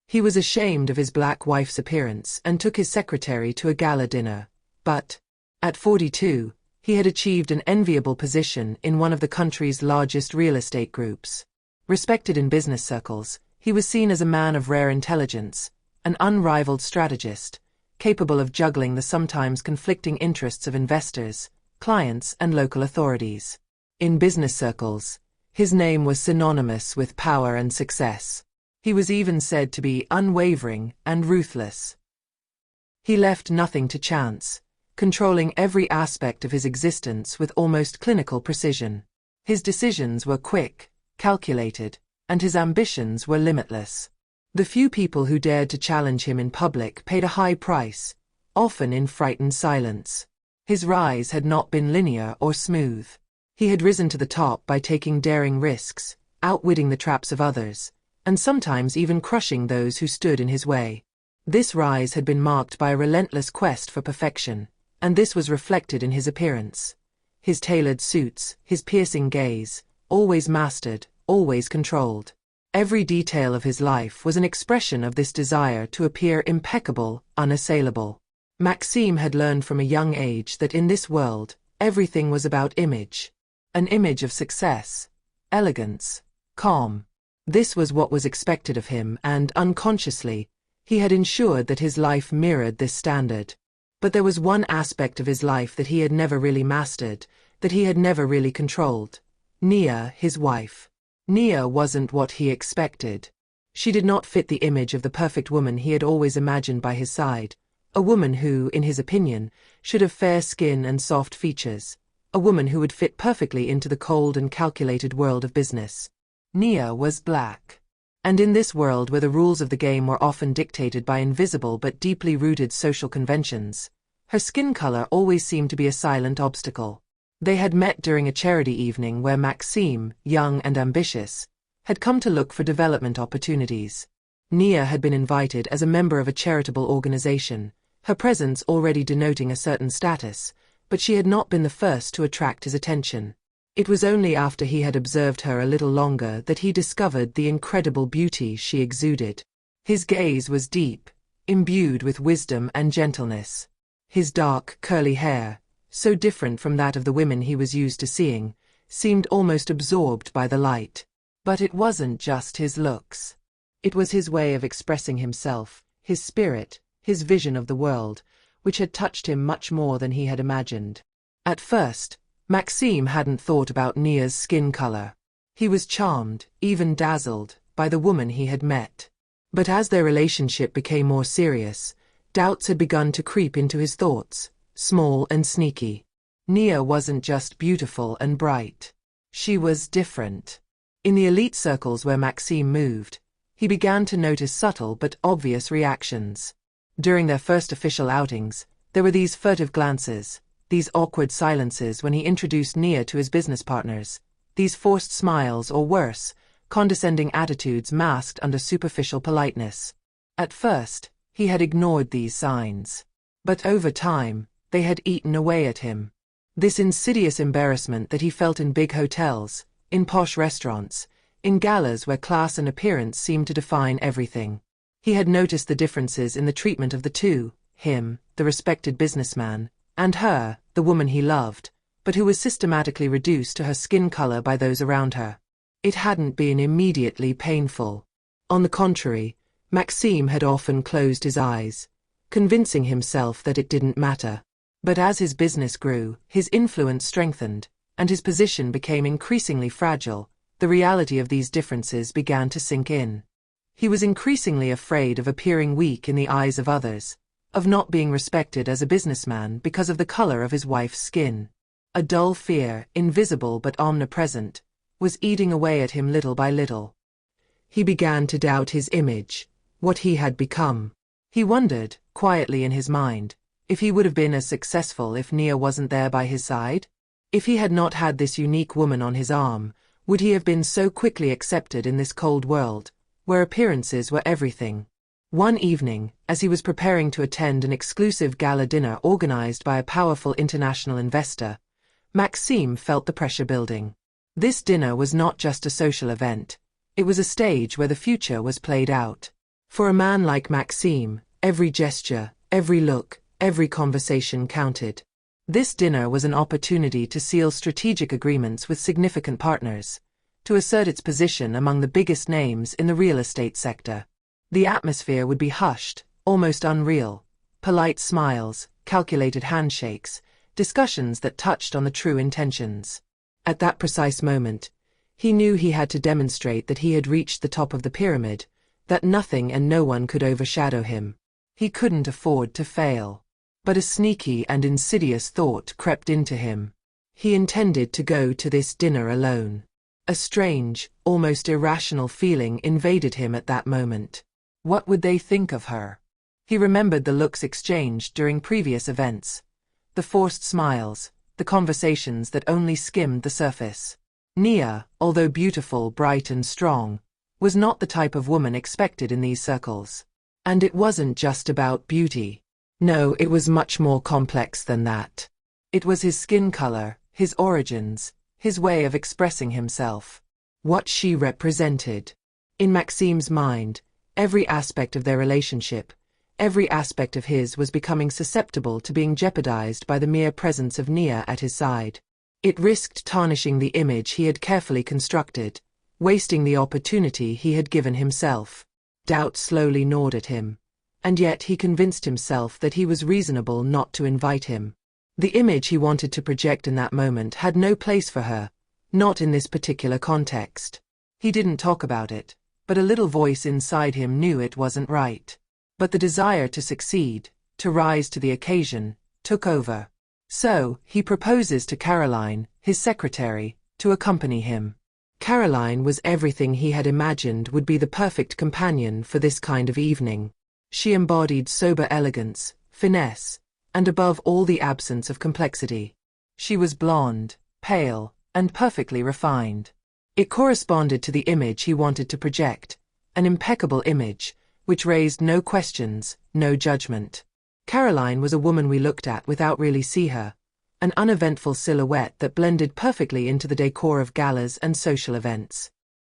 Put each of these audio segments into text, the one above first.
He was ashamed of his black wife's appearance and took his secretary to a gala dinner, but, at 42, he had achieved an enviable position in one of the country's largest real estate groups. Respected in business circles, he was seen as a man of rare intelligence, an unrivaled strategist, capable of juggling the sometimes conflicting interests of investors, clients, and local authorities. In business circles, his name was synonymous with power and success. He was even said to be unwavering and ruthless. He left nothing to chance, controlling every aspect of his existence with almost clinical precision. His decisions were quick, calculated, and his ambitions were limitless. The few people who dared to challenge him in public paid a high price, often in frightened silence. His rise had not been linear or smooth. He had risen to the top by taking daring risks, outwitting the traps of others, and sometimes even crushing those who stood in his way. This rise had been marked by a relentless quest for perfection, and this was reflected in his appearance. His tailored suits, his piercing gaze, always mastered, always controlled. Every detail of his life was an expression of this desire to appear impeccable, unassailable. Maxime had learned from a young age that in this world, everything was about image. An image of success, elegance, calm. This was what was expected of him, and unconsciously, he had ensured that his life mirrored this standard. But there was one aspect of his life that he had never really mastered, that he had never really controlled. Nia, his wife. Nia wasn't what he expected. She did not fit the image of the perfect woman he had always imagined by his side, a woman who, in his opinion, should have fair skin and soft features, a woman who would fit perfectly into the cold and calculated world of business. Nia was black. And in this world where the rules of the game were often dictated by invisible but deeply rooted social conventions, her skin color always seemed to be a silent obstacle. They had met during a charity evening where Maxime, young and ambitious, had come to look for development opportunities. Nia had been invited as a member of a charitable organization, her presence already denoting a certain status, but she had not been the first to attract his attention. It was only after he had observed her a little longer that he discovered the incredible beauty she exuded. His gaze was deep, imbued with wisdom and gentleness. His dark, curly hair, so different from that of the women he was used to seeing, seemed almost absorbed by the light. But it wasn't just his looks. It was his way of expressing himself, his spirit, his vision of the world, which had touched him much more than he had imagined. At first, Maxime hadn't thought about Nia's skin color. He was charmed, even dazzled, by the woman he had met. But as their relationship became more serious, doubts had begun to creep into his thoughts, small and sneaky. Nia wasn't just beautiful and bright. She was different. In the elite circles where Maxime moved, he began to notice subtle but obvious reactions. During their first official outings, there were these furtive glances, these awkward silences when he introduced Nia to his business partners, these forced smiles or worse, condescending attitudes masked under superficial politeness. At first, he had ignored these signs. But over time, they had eaten away at him. This insidious embarrassment that he felt in big hotels, in posh restaurants, in galas where class and appearance seemed to define everything. He had noticed the differences in the treatment of the two, him, the respected businessman, and her, the woman he loved, but who was systematically reduced to her skin color by those around her. It hadn't been immediately painful. On the contrary, Maxime had often closed his eyes, convincing himself that it didn't matter. But as his business grew, his influence strengthened, and his position became increasingly fragile, the reality of these differences began to sink in. He was increasingly afraid of appearing weak in the eyes of others, of not being respected as a businessman because of the color of his wife's skin. A dull fear, invisible but omnipresent, was eating away at him little by little. He began to doubt his image, what he had become. He wondered, quietly in his mind, if he would have been as successful if Nia wasn't there by his side. If he had not had this unique woman on his arm, would he have been so quickly accepted in this cold world, where appearances were everything? One evening, as he was preparing to attend an exclusive gala dinner organized by a powerful international investor, Maxime felt the pressure building. This dinner was not just a social event. It was a stage where the future was played out. For a man like Maxime, every gesture, every look, every conversation counted. This dinner was an opportunity to seal strategic agreements with significant partners, to assert its position among the biggest names in the real estate sector. The atmosphere would be hushed, almost unreal. Polite smiles, calculated handshakes, discussions that touched on the true intentions. At that precise moment, he knew he had to demonstrate that he had reached the top of the pyramid, that nothing and no one could overshadow him. He couldn't afford to fail. But a sneaky and insidious thought crept into him. He intended to go to this dinner alone. A strange, almost irrational feeling invaded him at that moment. What would they think of her? He remembered the looks exchanged during previous events. The forced smiles, the conversations that only skimmed the surface. Nia, although beautiful, bright and strong, was not the type of woman expected in these circles. And it wasn't just about beauty. No, it was much more complex than that. It was his skin color, his origins, his way of expressing himself. What she represented. In Maxime's mind, every aspect of their relationship, every aspect of his was becoming susceptible to being jeopardized by the mere presence of Nia at his side. It risked tarnishing the image he had carefully constructed, wasting the opportunity he had given himself. Doubt slowly gnawed at him. And yet he convinced himself that he was reasonable not to invite him. The image he wanted to project in that moment had no place for her, not in this particular context. He didn't talk about it, but a little voice inside him knew it wasn't right. But the desire to succeed, to rise to the occasion, took over. So, he proposes to Caroline, his secretary, to accompany him. Caroline was everything he had imagined would be the perfect companion for this kind of evening. She embodied sober elegance, finesse, and above all the absence of complexity. She was blonde, pale, and perfectly refined. It corresponded to the image he wanted to project, an impeccable image, which raised no questions, no judgment. Caroline was a woman we looked at without really see her, an uneventful silhouette that blended perfectly into the decor of galas and social events.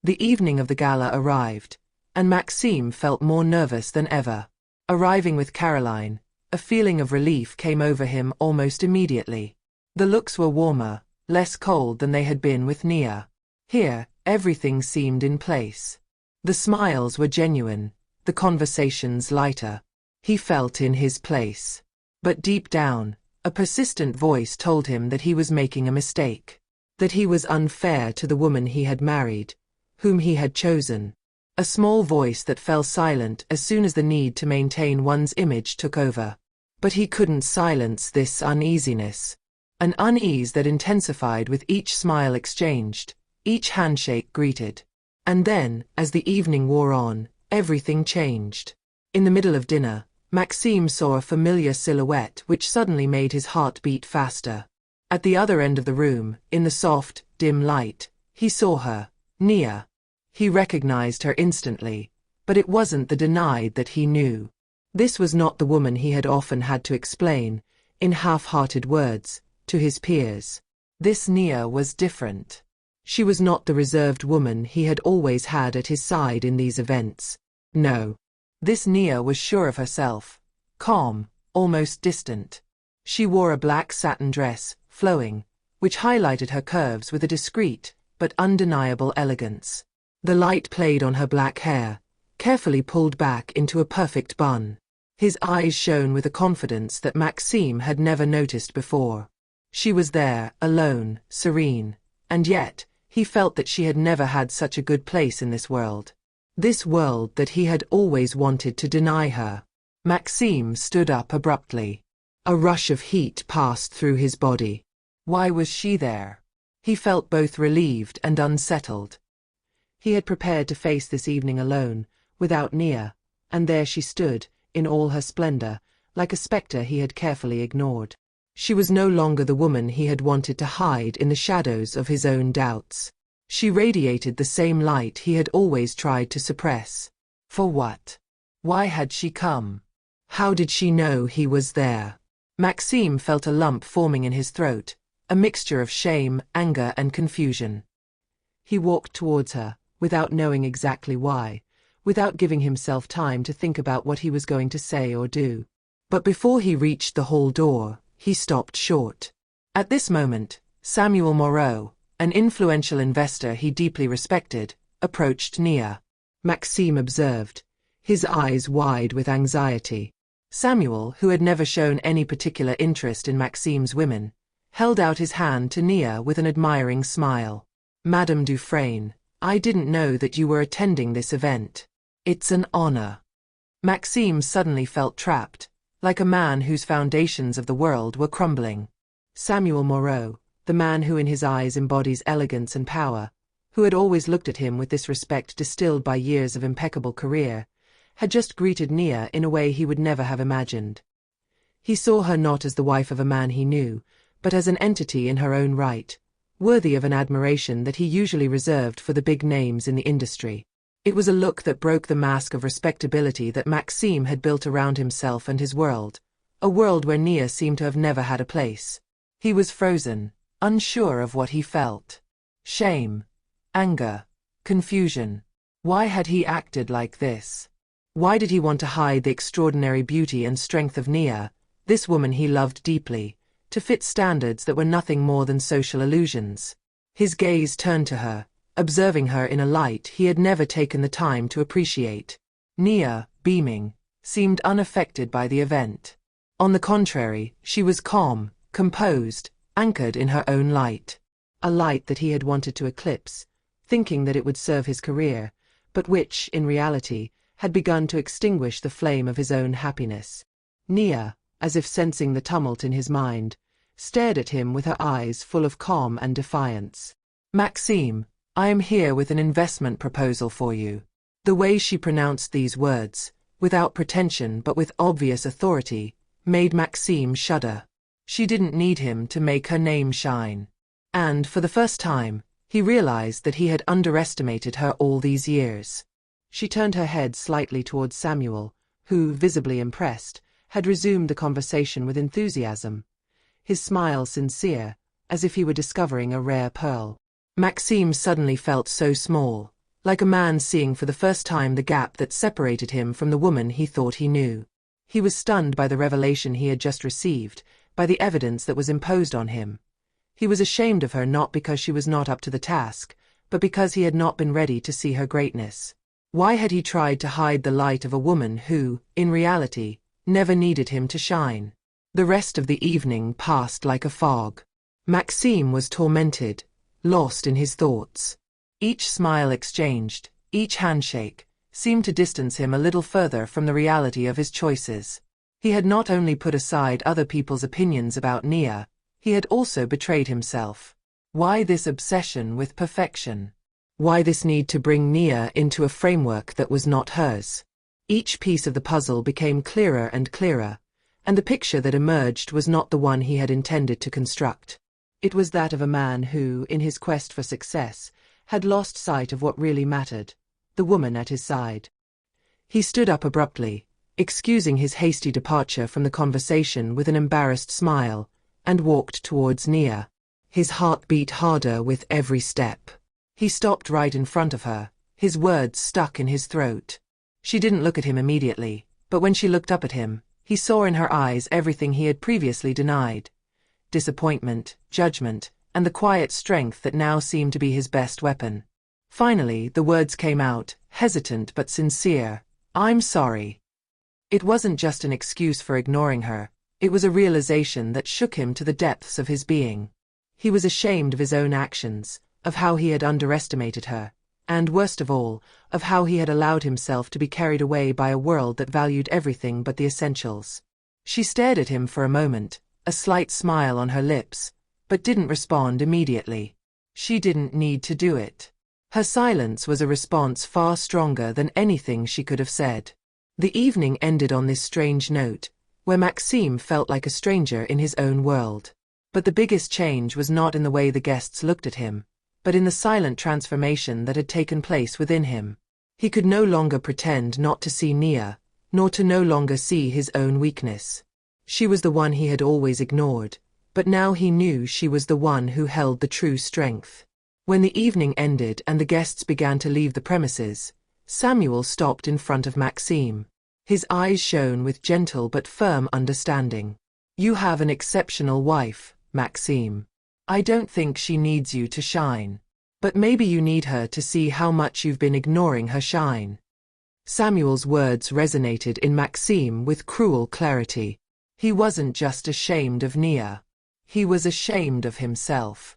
The evening of the gala arrived, and Maxime felt more nervous than ever. Arriving with Caroline, a feeling of relief came over him almost immediately. The looks were warmer, less cold than they had been with Nia. Here, everything seemed in place. The smiles were genuine, the conversations lighter. He felt in his place. But deep down, a persistent voice told him that he was making a mistake. That he was unfair to the woman he had married, whom he had chosen. A small voice that fell silent as soon as the need to maintain one's image took over. But he couldn't silence this uneasiness. An unease that intensified with each smile exchanged, each handshake greeted. And then, as the evening wore on, everything changed. In the middle of dinner, Maxime saw a familiar silhouette which suddenly made his heart beat faster. At the other end of the room, in the soft, dim light, he saw her, Nia. He recognized her instantly, but it wasn't the denied that he knew. This was not the woman he had often had to explain, in half-hearted words, to his peers. This Nia was different. She was not the reserved woman he had always had at his side in these events. No. This Nia was sure of herself, calm, almost distant. She wore a black satin dress, flowing, which highlighted her curves with a discreet, but undeniable elegance. The light played on her black hair, carefully pulled back into a perfect bun. His eyes shone with a confidence that Maxime had never noticed before. She was there, alone, serene, and yet, he felt that she had never had such a good place in this world. This world that he had always wanted to deny her. Maxime stood up abruptly. A rush of heat passed through his body. Why was she there? He felt both relieved and unsettled. He had prepared to face this evening alone, without Nia, and there she stood, in all her splendor, like a specter he had carefully ignored. She was no longer the woman he had wanted to hide in the shadows of his own doubts. She radiated the same light he had always tried to suppress. For what? Why had she come? How did she know he was there? Maxime felt a lump forming in his throat, a mixture of shame, anger, and confusion. He walked towards her, without knowing exactly why, without giving himself time to think about what he was going to say or do. But before he reached the hall door, he stopped short. At this moment, Samuel Moreau, an influential investor he deeply respected, approached Nia. Maxime observed, his eyes wide with anxiety. Samuel, who had never shown any particular interest in Maxime's women, held out his hand to Nia with an admiring smile. Madame Dufresne, I didn't know that you were attending this event. It's an honor. Maxime suddenly felt trapped, like a man whose foundations of the world were crumbling. Samuel Moreau, the man who in his eyes embodies elegance and power, who had always looked at him with this respect distilled by years of impeccable career, had just greeted Nia in a way he would never have imagined. He saw her not as the wife of a man he knew, but as an entity in her own right, worthy of an admiration that he usually reserved for the big names in the industry. It was a look that broke the mask of respectability that Maxime had built around himself and his world, a world where Nia seemed to have never had a place. He was frozen, unsure of what he felt. Shame, anger, confusion. Why had he acted like this? Why did he want to hide the extraordinary beauty and strength of Nia, this woman he loved deeply, to fit standards that were nothing more than social illusions? His gaze turned to her, observing her in a light he had never taken the time to appreciate. Nia, beaming, seemed unaffected by the event. On the contrary, she was calm, composed, anchored in her own light. A light that he had wanted to eclipse, thinking that it would serve his career, but which, in reality, had begun to extinguish the flame of his own happiness. Nia, as if sensing the tumult in his mind, stared at him with her eyes full of calm and defiance. Maxime, I am here with an investment proposal for you. The way she pronounced these words, without pretension but with obvious authority, made Maxime shudder. She didn't need him to make her name shine. And, for the first time, he realized that he had underestimated her all these years. She turned her head slightly towards Samuel, who, visibly impressed, had resumed the conversation with enthusiasm, his smile sincere, as if he were discovering a rare pearl. Maxime suddenly felt so small, like a man seeing for the first time the gap that separated him from the woman he thought he knew. He was stunned by the revelation he had just received, by the evidence that was imposed on him. He was ashamed of her not because she was not up to the task, but because he had not been ready to see her greatness. Why had he tried to hide the light of a woman who, in reality, never needed him to shine? The rest of the evening passed like a fog. Maxime was tormented, lost in his thoughts. Each smile exchanged, each handshake, seemed to distance him a little further from the reality of his choices. He had not only put aside other people's opinions about Nia, he had also betrayed himself. Why this obsession with perfection? Why this need to bring Nia into a framework that was not hers? Each piece of the puzzle became clearer and clearer, and the picture that emerged was not the one he had intended to construct. It was that of a man who, in his quest for success, had lost sight of what really mattered, the woman at his side. He stood up abruptly, excusing his hasty departure from the conversation with an embarrassed smile, and walked towards Nia. His heart beat harder with every step. He stopped right in front of her, his words stuck in his throat. She didn't look at him immediately, but when she looked up at him, he saw in her eyes everything he had previously denied: disappointment, judgment, and the quiet strength that now seemed to be his best weapon. Finally, the words came out, hesitant but sincere. I'm sorry. It wasn't just an excuse for ignoring her, it was a realization that shook him to the depths of his being. He was ashamed of his own actions, of how he had underestimated her, and, worst of all, of how he had allowed himself to be carried away by a world that valued everything but the essentials. She stared at him for a moment, a slight smile on her lips, but didn't respond immediately. She didn't need to do it. Her silence was a response far stronger than anything she could have said. The evening ended on this strange note, where Maxime felt like a stranger in his own world. But the biggest change was not in the way the guests looked at him, but in the silent transformation that had taken place within him. He could no longer pretend not to see Nia, nor to no longer see his own weakness. She was the one he had always ignored, but now he knew she was the one who held the true strength. When the evening ended and the guests began to leave the premises, Samuel stopped in front of Maxime. His eyes shone with gentle but firm understanding. You have an exceptional wife, Maxime. I don't think she needs you to shine. But maybe you need her to see how much you've been ignoring her shine. Samuel's words resonated in Maxime with cruel clarity. He wasn't just ashamed of Nia. He was ashamed of himself.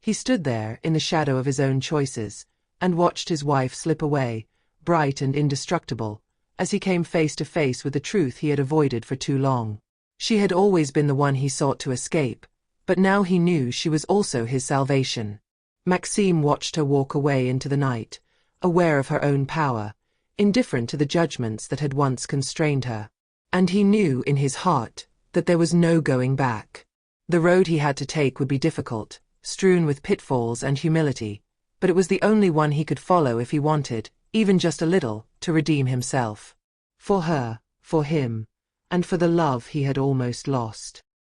He stood there in the shadow of his own choices, and watched his wife slip away, bright and indestructible, as he came face to face with the truth he had avoided for too long. She had always been the one he sought to escape, but now he knew she was also his salvation. Maxime watched her walk away into the night, aware of her own power, indifferent to the judgments that had once constrained her. And he knew in his heart that there was no going back. The road he had to take would be difficult, strewn with pitfalls and humility, but it was the only one he could follow if he wanted, even just a little, to redeem himself. For her, for him, and for the love he had almost lost.